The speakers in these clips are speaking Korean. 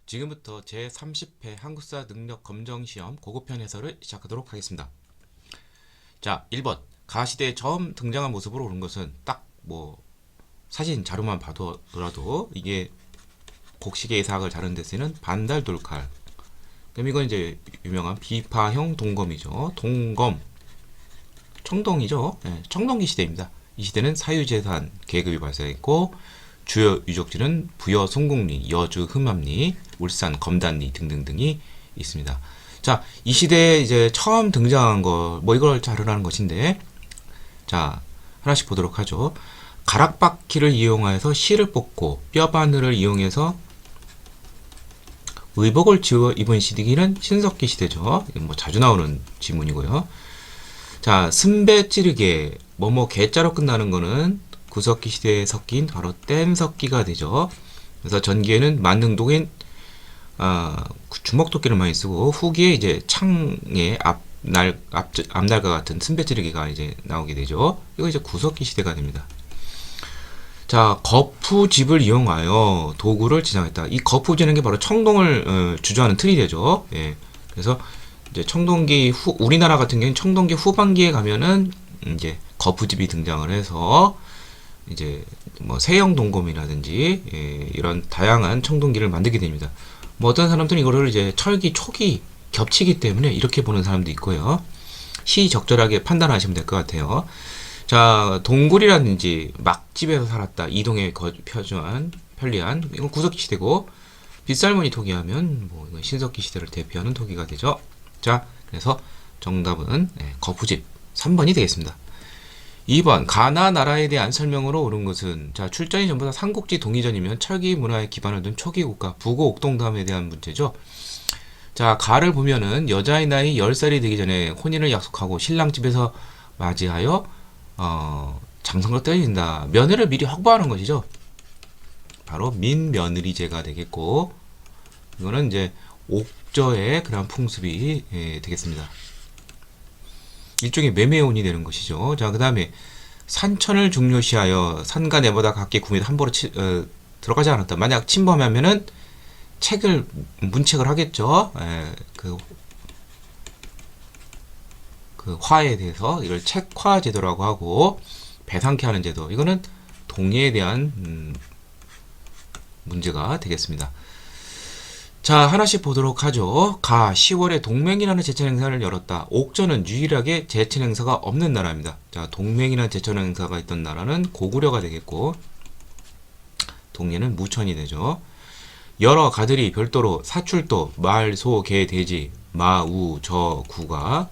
지금부터 제30회 한국사 능력 검정 시험 고급편 해설을 시작하도록 하겠습니다. 자, 1번. 가시대에 처음 등장한 모습으로 오른 것은 딱 사진 자료만 봐도라도 이게 곡식의 사학을 자른 데 쓰이는 반달 돌칼. 그럼 이건 이제 유명한 비파형 동검이죠. 동검. 청동이죠. 네, 청동기 시대입니다. 이 시대는 사유재산 계급이 발생했고 주요 유적지는 부여 송곡리, 여주 흠암리, 울산 검단리 등등등이 있습니다. 자, 이 시대에 이제 처음 등장한 거, 이걸 자료라는 것인데, 자, 하나씩 보도록 하죠. 가락바퀴를 이용하여서 실을 뽑고 뼈바늘을 이용해서 의복을 지어 입은 시기는 신석기 시대죠. 자주 나오는 지문이고요. 자, 승배 찌르개, 개자로 끝나는 거는 구석기 시대에 섞인 바로 뗀석기가 되죠. 그래서 전기에는 만능도인 주먹도끼를 많이 쓰고 후기에 이제 창의 앞날과 같은 승배찌르기가 이제 나오게 되죠. 이거 이제 구석기 시대가 됩니다. 자, 거푸집을 이용하여 도구를 지정했다. 이 거푸집이라는 게 바로 청동을 주조하는 틀이 되죠. 예. 그래서 이제 청동기 우리나라 같은 경우는 청동기 후반기에 가면은 이제 거푸집이 등장을 해서 이제 세형 동검이라든지 이런 다양한 청동기를 만들게 됩니다. 어떤 사람들은 이거를 이제 철기 초기 겹치기 때문에 이렇게 보는 사람도 있고요. 시적절하게 판단하시면 될 것 같아요. 자, 동굴이라든지 막집에서 살았다. 이동에 편리한 이건 구석기 시대고 빗살무늬 토기하면 이건 신석기 시대를 대표하는 토기가 되죠. 자, 그래서 정답은 거푸집 3번이 되겠습니다. 2번 가나 나라에 대한 설명으로 옳은 것은 자, 출전이 전부 다 삼국지 동의전이면 철기 문화에 기반을 둔 초기 국가 부고 옥동담에 대한 문제죠. 자, 가를 보면은 여자의 나이 10살이 되기 전에 혼인을 약속하고 신랑 집에서 맞이하여 장성을 때린다. 며느리를 미리 확보하는 것이죠. 바로 민며느리제가 되겠고 이거는 이제 옥저의 그런 풍습이 되겠습니다. 일종의 매매혼이 되는 것이죠. 자, 그 다음에 산천을 중요시하여 산과 내보다 각기 구매도 함부로 들어가지 않았다. 만약 침범하면은 문책을 하겠죠. 그 화에 대해서 이걸 책화 제도라고 하고 배상케 하는 제도. 이거는 동의에 대한 문제가 되겠습니다. 자, 하나씩 보도록 하죠. 10월에 동맹이라는 제천 행사를 열었다. 옥저는 유일하게 제천 행사가 없는 나라입니다. 자, 동맹이라는 제천 행사가 있던 나라는 고구려가 되겠고 동해는 무천이 되죠. 여러 가들이 별도로 사출도, 말, 소, 개, 돼지, 마, 우, 저, 구가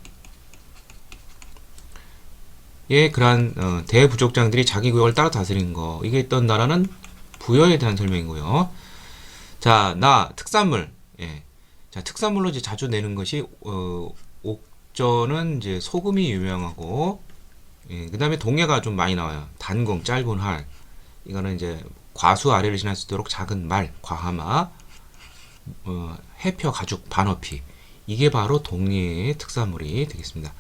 그러한 대부족장들이 자기 구역을 따라 다스리는 거. 이게 있던 나라는 부여에 대한 설명이고요. 자, 특산물. 자, 특산물로 이제 자주 내는 것이 옥저는 이제 소금이 유명하고 그 다음에 동해가 좀 많이 나와요. 단공, 짧은 활. 이거는 이제 과수 아래를 지날 수 있도록 작은 말, 과하마, 해표, 가죽, 반어피. 이게 바로 동해의 특산물이 되겠습니다.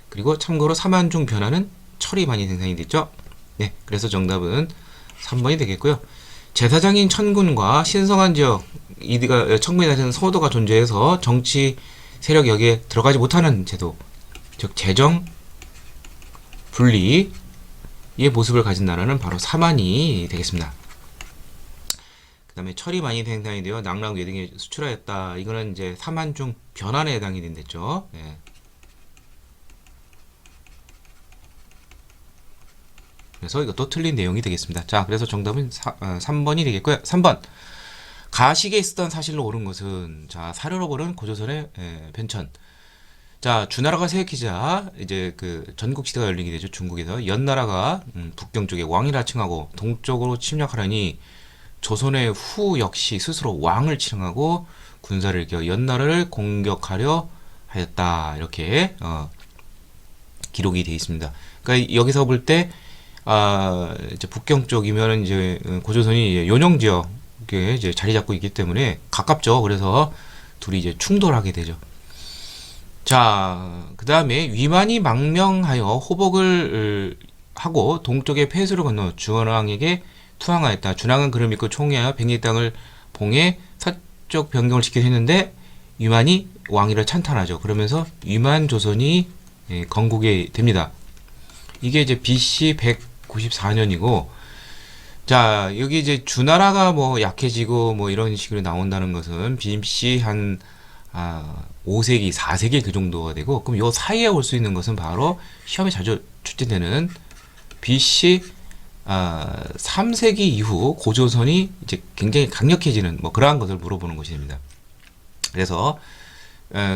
그리고 참고로 사만중 변화는 철이 많이 생산이 됐죠. 네, 그래서 정답은 3번이 되겠고요. 제사장인 천군과 신성한 지역, 천군에 대한 서도가 존재해서 정치 세력 여기에 들어가지 못하는 제도, 즉 재정 분리의 모습을 가진 나라는 바로 사만이 되겠습니다. 그 다음에 철이 많이 생산이 되어 낙랑 외등에 수출하였다. 이거는 이제 사만중 변환에 해당이 된댔죠. 네. 그래서 이것도 틀린 내용이 되겠습니다. 자, 그래서 정답은 3번이 되겠고요. 3번. 가식에 있었던 사실로 옳은 것은 자, 사료로 보는 고조선의 변천. 자, 주나라가 세익히자 이제 그 전국 시대가 열리게 되죠. 중국에서 연나라가 북경 쪽에 왕이라 칭하고 동쪽으로 침략하려니 조선의 후 역시 스스로 왕을 칭하고 군사를 일으켜 연나라를 공격하려 하였다. 이렇게 기록이 되어 있습니다. 그러니까 여기서 볼때 이제 북경 쪽이면 이제 고조선이 요령 지역에 이제 자리 잡고 있기 때문에 가깝죠. 그래서 둘이 이제 충돌하게 되죠. 자, 그 다음에 위만이 망명하여 호복을 하고 동쪽의 폐수를 건너 준왕에게 투항하였다. 준왕은 그를 믿고 총애하여 백리 땅을 봉해 사회적 변경을 시키려 했는데 위만이 왕위를 찬탈하죠. 그러면서 위만 조선이 건국이 됩니다. 이게 이제 BC 194년이고, 자, 여기 이제 주나라가 뭐 약해지고 뭐 이런 식으로 나온다는 것은 BC 한 5세기, 4세기 그 정도가 되고, 그럼 요 사이에 올 수 있는 것은 바로 시험에 자주 출제되는 BC 3세기 이후 고조선이 이제 굉장히 강력해지는 뭐 그러한 것을 물어보는 것이 됩니다. 그래서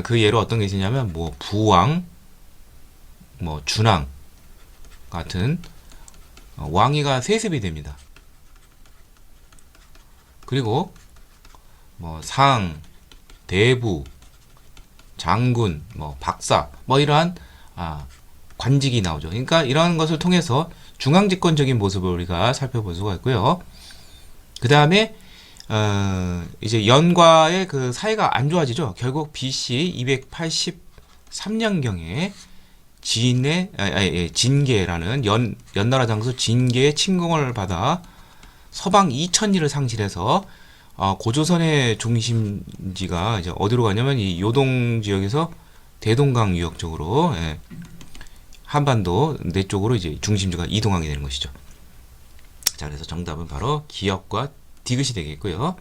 그 예로 어떤 게 있냐면 뭐 부왕, 뭐 준왕 같은 왕위가 세습이 됩니다. 그리고 뭐 상, 대부, 장군, 뭐 박사, 뭐 이러한 관직이 나오죠. 그러니까 이러한 것을 통해서 중앙집권적인 모습을 우리가 살펴볼 수가 있고요. 그 다음에 이제 연과의 그 사이가 안 좋아지죠. 결국 BC 283년경에 진계라는 연나라 장수 진계의 침공을 받아 서방 2000리를 상실해서 고조선의 중심지가 이제 어디로 가냐면 이 요동 지역에서 대동강 유역 쪽으로 한반도 내 쪽으로 이제 중심지가 이동하게 되는 것이죠. 자, 그래서 정답은 바로 기역과 디귿이 되겠고요.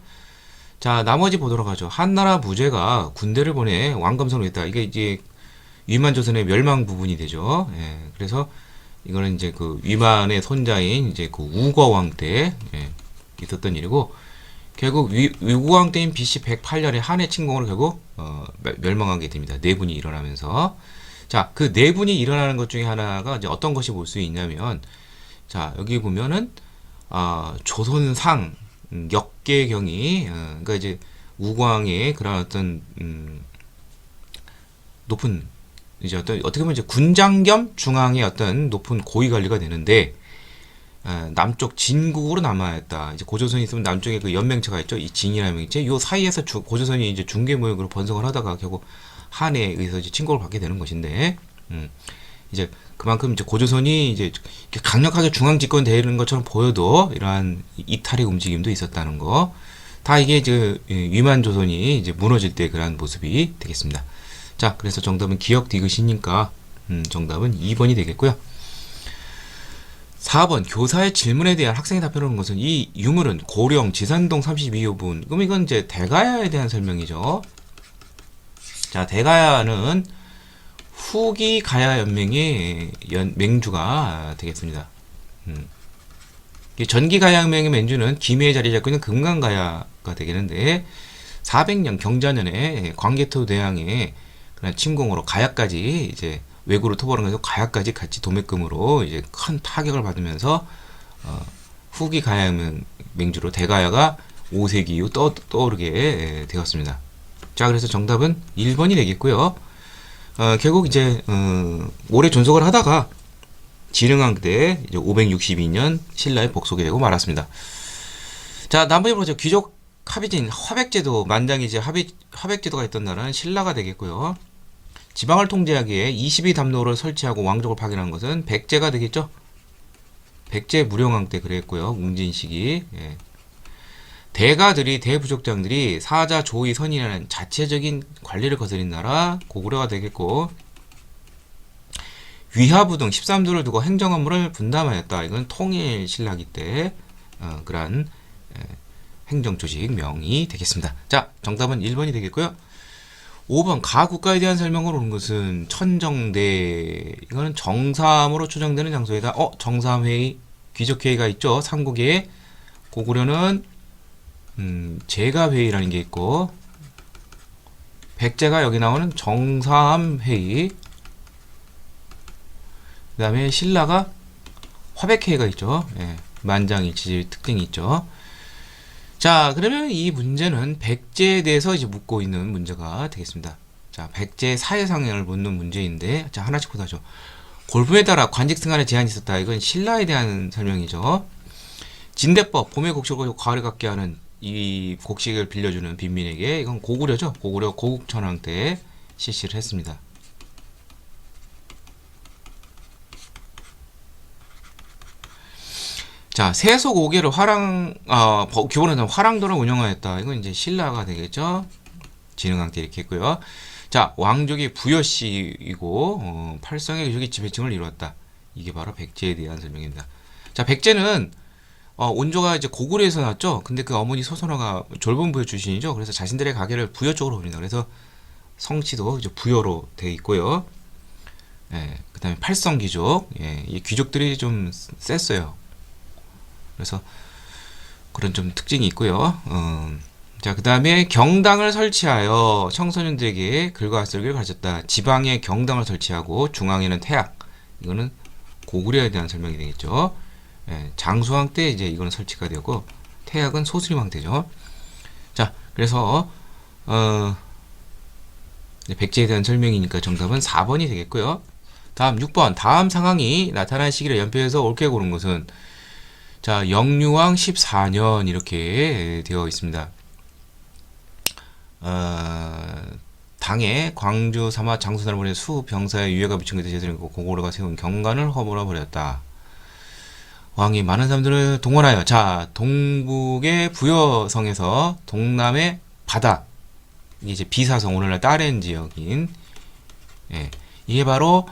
자, 나머지 보도록 하죠. 한나라 무제가 군대를 보내 왕검성으로 했다. 이게 이제 위만조선의 멸망 부분이 되죠. 그래서 이거는 이제 그 위만의 손자인 이제 그 우거왕 때 있었던 일이고, 결국 위구왕 때인 BC 108년에 한해 침공으로 결국 멸망하게 됩니다. 내분이 일어나면서. 자, 그 내분이 일어나는 것 중에 하나가 이제 어떤 것이 볼 수 있냐면, 자, 여기 보면은 조선상 역계경이 그러니까 이제 우광의 그런 어떤 높은 이제 어떻게 보면 이제 군장 겸 중앙의 어떤 높은 고위 관리가 되는데, 남쪽 진국으로 남아있다. 이제 고조선이 있으면 남쪽에 그 연맹체가 있죠. 이 진이라는 명체. 요 사이에서 고조선이 이제 중개무역으로 번성을 하다가 결국 한에 의해서 이제 침공을 받게 되는 것인데, 이제 그만큼 이제 고조선이 이제 강력하게 중앙 집권되는 것처럼 보여도 이러한 이탈의 움직임도 있었다는 거. 다 이게 이제 위만 조선이 이제 무너질 때 그러한 모습이 되겠습니다. 자, 그래서 정답은 기역 디귿이니까 정답은 2번이 되겠고요. 4번 교사의 질문에 대한 학생이 답변하는 것은 이 유물은 고령 지산동 32호분. 그럼 이건 이제 대가야에 대한 설명이죠. 자, 대가야는 후기 가야 연맹의 맹주가 되겠습니다. 전기 가야 연맹의 맹주는 김해에 자리 잡고 있는 금강 가야가 되겠는데, 400년 경자년에 광개토 대왕의 그런 침공으로 가야까지 이제 왜구를 토벌하면서 가야까지 같이 도매금으로 이제 큰 타격을 받으면서 후기 가야 맹주로 대가야가 5세기 이후 떠오르게 되었습니다. 자, 그래서 정답은 1번이 되겠고요. 결국 이제 오래 존속을 하다가 진흥왕 때 이제 562년 신라에 복속이 되고 말았습니다. 자, 나머지 보죠. 귀족 합의진 화백제도 만장이 이제 화백제도가 있던 나라는 신라가 되겠고요. 지방을 통제하기에 22담로를 설치하고 왕족을 파견한 것은 백제가 되겠죠. 백제 무령왕 때 그랬고요. 웅진 시기. 대가들이 대부족장들이 사자 조의 선이라는 자체적인 관리를 거스린 나라 고구려가 되겠고, 위하부 등 13도를 두고 행정 업무를 분담하였다. 이건 통일 신라기 때 그러한 행정 조직 명이 되겠습니다. 자, 정답은 1번이 되겠고요. 5번 가국가에 대한 설명을 오는 것은 천정대, 이거는 정삼으로 추정되는 장소이다. 정삼회의, 귀족회의가 있죠. 삼국에. 고구려는 제가회의라는 게 있고, 백제가 여기 나오는 정삼회의, 그 다음에 신라가 화백회의가 있죠. 만장일치 특징이 있죠. 자, 그러면 이 문제는 백제에 대해서 이제 묻고 있는 문제가 되겠습니다. 자, 백제 사회상을 묻는 문제인데, 자, 하나씩 보자죠. 골품에 따라 관직 승한에 제한이 있었다. 이건 신라에 대한 설명이죠. 진대법, 봄의 곡식을 가을에 갖게 하는 이 곡식을 빌려주는 빈민에게, 이건 고구려죠. 고구려 고국천왕 때 실시를 했습니다. 자, 세속 5개를 기본으로 화랑도를 운영하였다. 이건 이제 신라가 되겠죠. 진흥왕 때 이렇게 했고요. 자, 왕족이 부여씨이고 팔성의 귀족이 지배층을 이루었다. 이게 바로 백제에 대한 설명입니다. 자, 백제는 온조가 이제 고구려에서 났죠. 근데 그 어머니 소선화가 졸본 부여 출신이죠. 그래서 자신들의 가계를 부여 쪽으로 봅니다. 그래서 성씨도 이제 부여로 돼 있고요. 예, 그다음에 팔성 귀족, 예, 이 귀족들이 좀 셌어요. 그래서 그런 좀 특징이 있고요. 자, 그 다음에 경당을 설치하여 청소년들에게 글과 쓸기를 가르쳤다. 지방에 경당을 설치하고 중앙에는 태학. 이거는 고구려에 대한 설명이 되겠죠. 예, 장수왕 때 이제 이거는 설치가 되고 태학은 소수림왕 때죠. 자, 그래서 백제에 대한 설명이니까 정답은 4번이 되겠고요. 다음 6번. 다음 상황이 나타난 시기를 연표해서 옳게 고른 것은 자, 영유왕 14년 이렇게 되어 있습니다. 당에 광주 사마 장수단을 보내 수 병사의 유해가 미친 것에 제대로 고구려가 세운 경관을 허물어 버렸다. 왕이 많은 사람들을 동원하여 자, 동북의 부여성에서 동남의 바다, 이제 비사성, 오늘날 다른 지역인, 예, 이게 바로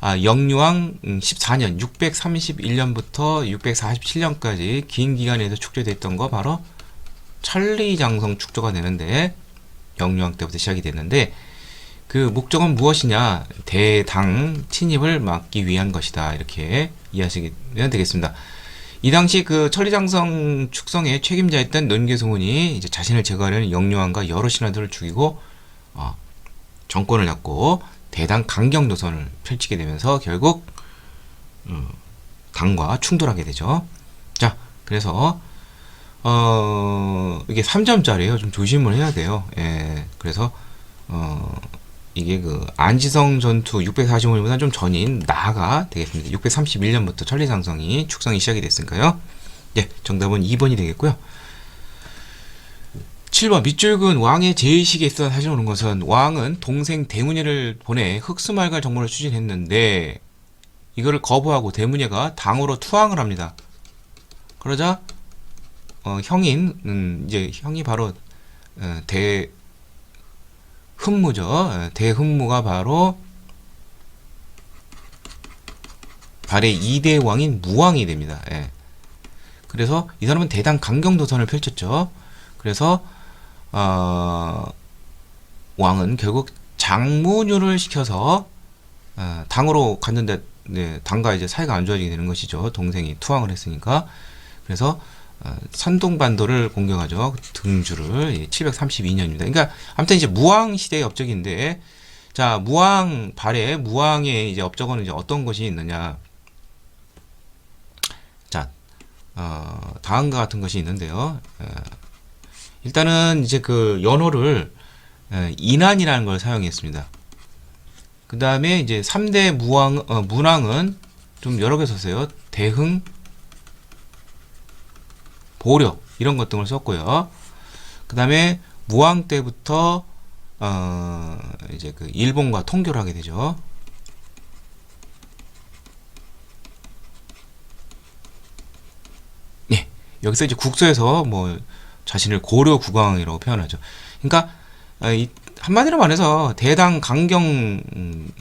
영유왕 14년 631년부터 647년까지 긴 기간에서 축제됐던 거 바로 천리장성 축조가 되는데 영유왕 때부터 시작이 됐는데 그 목적은 무엇이냐? 대당 침입을 막기 위한 것이다. 이렇게 이해하시면 되겠습니다. 이 당시 그 천리장성 축성의 책임자였던 논개소문이 이제 자신을 제거하려는 영유왕과 여러 신하들을 죽이고 정권을 잡고 대당 강경 노선을 펼치게 되면서 결국 당과 충돌하게 되죠. 자, 그래서 이게 3점짜리예요. 좀 조심을 해야 돼요. 예, 그래서 이게 그 안지성 전투 645년보다 좀 전인 나아가 되겠습니다. 631년부터 천리장성이 축성이 시작이 됐으니까요. 예, 정답은 2번이 되겠고요. 7번. 밑줄근 왕의 제의식에 있어 사실 오는 것은 왕은 동생 대문예를 보내 흑수말갈 정보를 추진했는데 이거를 거부하고 대문예가 당으로 투항을 합니다. 그러자 형인 이제 형이 바로 대흠무죠. 대흠무가 바로 발의 2대 왕인 무왕이 됩니다. 예. 그래서 이 사람은 대당 강경도선을 펼쳤죠. 그래서 왕은 결국 장문유를 시켜서 당으로 갔는데 네, 당과 이제 사이가 안 좋아지게 되는 것이죠. 동생이 투항을 했으니까. 그래서 산동반도를 공격하죠. 등주를 732년입니다. 그러니까 아무튼 이제 무왕 시대의 업적인데, 자, 무왕 발에 무왕의 이제 업적은 이제 어떤 것이 있느냐? 자, 다음과 같은 것이 있는데요. 일단은 이제 그 연호를 인안이라는 걸 사용했습니다. 그 다음에 이제 3대 문왕은 좀 여러 개 썼어요. 대흥, 보력 이런 것 등을 썼고요. 그 다음에 무왕 때부터 이제 그 일본과 통교를 하게 되죠. 네, 여기서 이제 국서에서 뭐 자신을 고려 국왕이라고 표현하죠. 그러니까 한마디로 말해서 대당 강경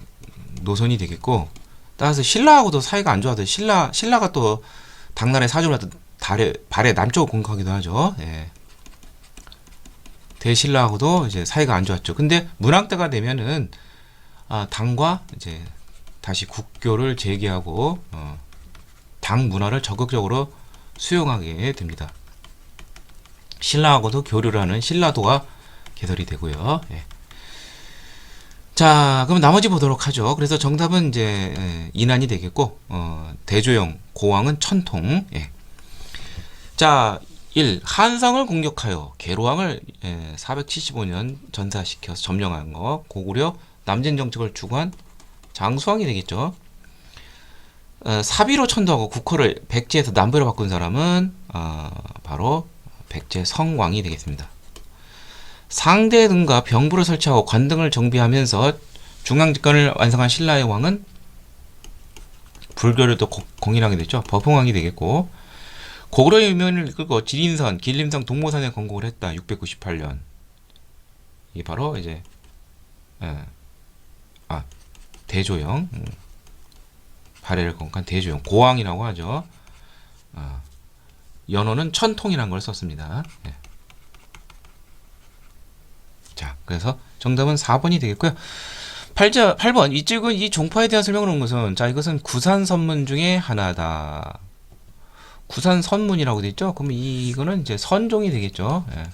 노선이 되겠고, 따라서 신라하고도 사이가 안 좋아서 신라가 또 당나라의 사주를 하던 발의 남쪽을 공격하기도 하죠. 예. 대신라하고도 이제 사이가 안 좋았죠. 근데 문왕 때가 되면은 당과 이제 다시 국교를 재개하고 당 문화를 적극적으로 수용하게 됩니다. 신라하고도 교류를 하는 신라도가 개설이 되고요. 예. 자, 그럼 나머지 보도록 하죠. 그래서 정답은 이제 인안이 되겠고, 대조영 고왕은 천통. 예. 자, 1. 한성을 공격하여 계로왕을 475년 전사시켜서 점령한 거. 고구려 남진 정책을 추구한 장수왕이 되겠죠. 사비로 천도하고 국호를 백제에서 남부로 바꾼 사람은 바로 백제 성왕이 되겠습니다. 상대 등과 병부를 설치하고 관등을 정비하면서 중앙집권을 완성한 신라의 왕은 불교를 또 공인하게 됐죠. 법흥왕이 되겠고, 고구려의 유명을 이끌고 지린선, 길림성, 동모산에 건국을 했다. 698년. 이게 바로 이제 예, 대조영, 발해를 건국한 대조영, 고왕이라고 하죠. 연호는 천통이라는 걸 썼습니다. 예. 자, 그래서 정답은 4번이 되겠고요. 8번 이쪽은 이 종파에 대한 설명을 한 것은 자 이것은 구산선문 중에 하나다. 구산선문이라고 되어 있죠. 그럼 이거는 이제 선종이 되겠죠. 예.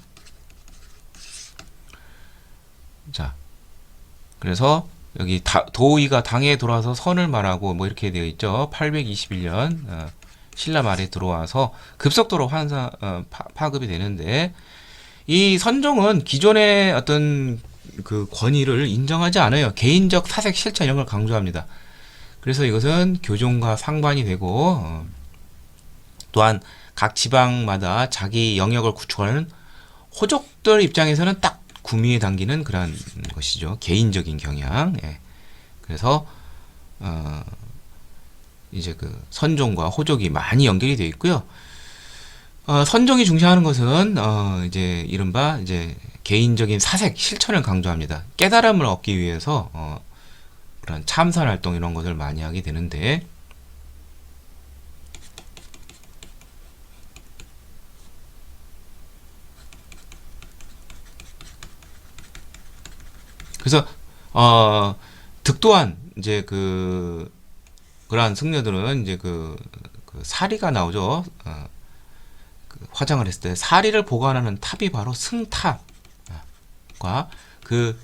자, 그래서 여기 도의가 당에 들어와서 선을 말하고 뭐 이렇게 되어 있죠. 821년 신라 말에 들어와서 급속도로 파급이 되는데 이 선종은 기존의 어떤 그 권위를 인정하지 않아요. 개인적 사색 실천 이런 걸 강조합니다. 그래서 이것은 교종과 상반이 되고 또한 각 지방마다 자기 영역을 구축하는 호족들 입장에서는 딱 구미에 당기는 그런 것이죠. 개인적인 경향. 예. 그래서 이제 그 선종과 호족이 많이 연결이 되어 있고요. 선종이 중시하는 것은 이제 이른바 이제 개인적인 사색 실천을 강조합니다. 깨달음을 얻기 위해서 그런 참선 활동 이런 것을 많이 하게 되는데 그래서 득도한 이제 그러한 승려들은 이제 그 사리가 나오죠. 화장을 했을 때 사리를 보관하는 탑이 바로 승탑과 그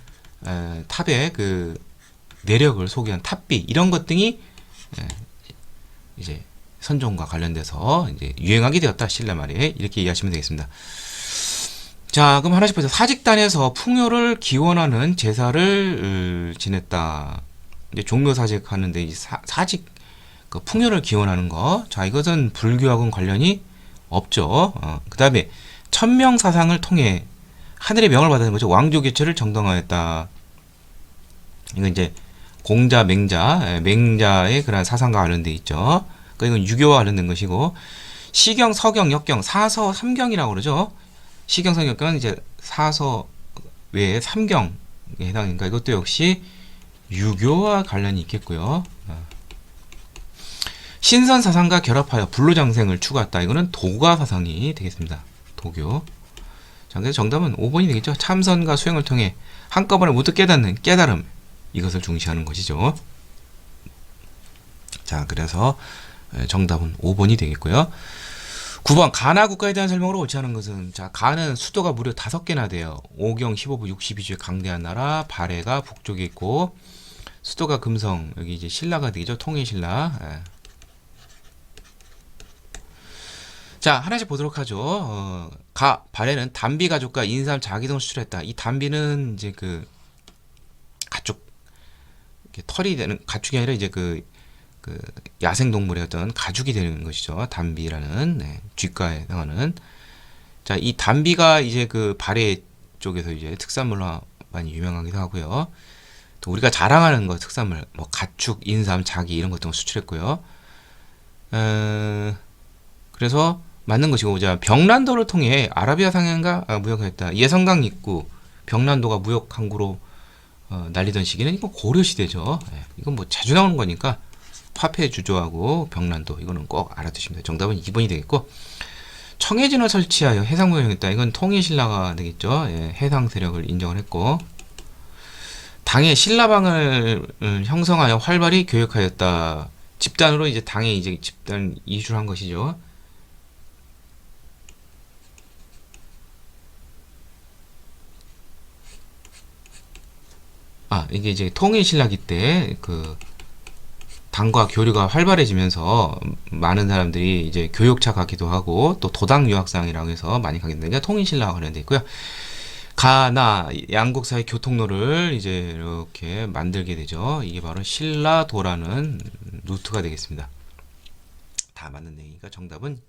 탑의 그 내력을 소개한 탑비 이런 것 등이 이제 선종과 관련돼서 이제 유행하게 되었다. 신라 말에 이렇게 이해하시면 되겠습니다. 자, 그럼 하나씩 보자. 사직단에서 풍요를 기원하는 제사를 지냈다. 이제 종묘사직 하는데 이 사직 그 풍요를 기원하는 거. 자, 이것은 불교하고는 관련이 없죠. 그 다음에 천명 사상을 통해 하늘의 명을 받는 거죠. 왕조 개최를 정당화했다. 이건 이제 공자, 맹자, 맹자의 그런 사상과 관련돼 있죠. 그러니까 이건 유교와 관련된 것이고 시경, 서경, 역경, 사서, 삼경이라고 그러죠. 시경, 서경, 역경은 이제 사서 외에 삼경에 해당하니까 이것도 역시 유교와 관련이 있겠고요. 신선 사상과 결합하여 불로장생을 추구했다. 이거는 도가 사상이 되겠습니다. 도교. 자, 그래서 정답은 5번이 되겠죠. 참선과 수행을 통해 한꺼번에 모두 깨닫는 깨달음. 이것을 중시하는 것이죠. 자, 그래서 정답은 5번이 되겠고요. 9번 가나 국가에 대한 설명으로 옳지 않은 것은 자, 가는 수도가 무려 5개나 돼요. 오경 15부 62주의 강대한 나라, 발해가 북쪽에 있고 수도가 금성, 여기 이제 신라가 되겠죠. 통일신라. 자, 하나씩 보도록 하죠. 발해는 담비 가죽과 인삼 자기등을 수출했다. 이 담비는 이제 그 가축 털이 되는 가축이 아니라 이제 그 야생 동물의 어떤 가죽이 되는 것이죠. 담비라는 쥐과에 해당하는. 자, 이 담비가 이제 그 발해 쪽에서 이제 특산물로 많이 유명하기도 하고요. 또 우리가 자랑하는 거 특산물 뭐 가축, 인삼, 자기 이런 것 등을 수출했고요. 그래서 맞는 것이고, 자, 병란도를 통해 아라비아 상행과 무역했다. 예성강 입구, 병란도가 무역 항구로 날리던 시기는 이건 고려 시대죠. 이건 뭐 자주 나오는 거니까 화폐 주조하고 병란도 이거는 꼭 알아두시면 돼요. 정답은 2번이 되겠고, 청해진을 설치하여 해상 무역을 했다. 이건 통일신라가 되겠죠. 해상 세력을 인정을 했고, 당의 신라방을 형성하여 활발히 교역하였다. 집단으로 이제 당에 이제 집단 이주를 한 것이죠. 이게 이제 통일신라기 때 그 당과 교류가 활발해지면서 많은 사람들이 이제 교역차 가기도 하고 또 도당 유학상이라고 해서 많이 가게 되는데 통일신라와 관련돼 있고요. 가나 양국 사이 교통로를 이제 이렇게 만들게 되죠. 이게 바로 신라도라는 루트가 되겠습니다. 다 맞는 내용이니까 정답은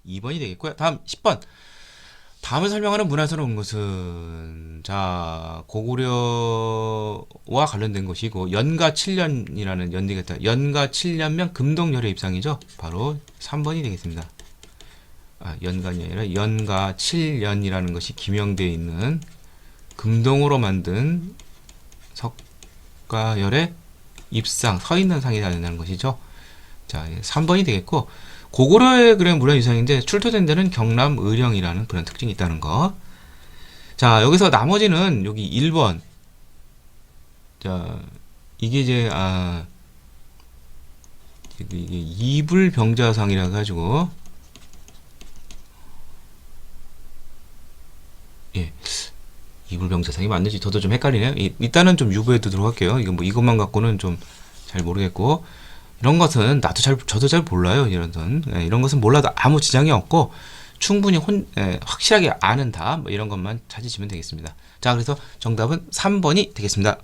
2번이 되겠고요. 다음 10번. 다음을 설명하는 문화에서 온 것은 자 고구려와 관련된 것이고 연가 7년이라는 연대가 있다. 연가 7년면 금동열의 입상이죠. 바로 3번이 되겠습니다. 연간이 아니라 연가 7년이라는 것이 기명되어 있는 금동으로 만든 석가열의 입상, 서 있는 상이 된다는 것이죠. 자, 3번이 되겠고, 고구려의 그래 문화유산인데 출토된 데는 경남 의령이라는 그런 특징이 있다는 거. 자, 여기서 나머지는 여기 1번. 자, 이게 이제 이게 이불병자상이라 가지고 예. 이불병자상이 맞는지 저도 좀 헷갈리네요. 일단은 좀 유보해 두도록 할게요. 이거 뭐 이것만 갖고는 좀 잘 모르겠고, 이런 것은 저도 잘 몰라요. 이런 것은 몰라도 아무 지장이 없고 충분히 확실하게 아는다 뭐 이런 것만 찾으시면 되겠습니다. 자, 그래서 정답은 3번이 되겠습니다.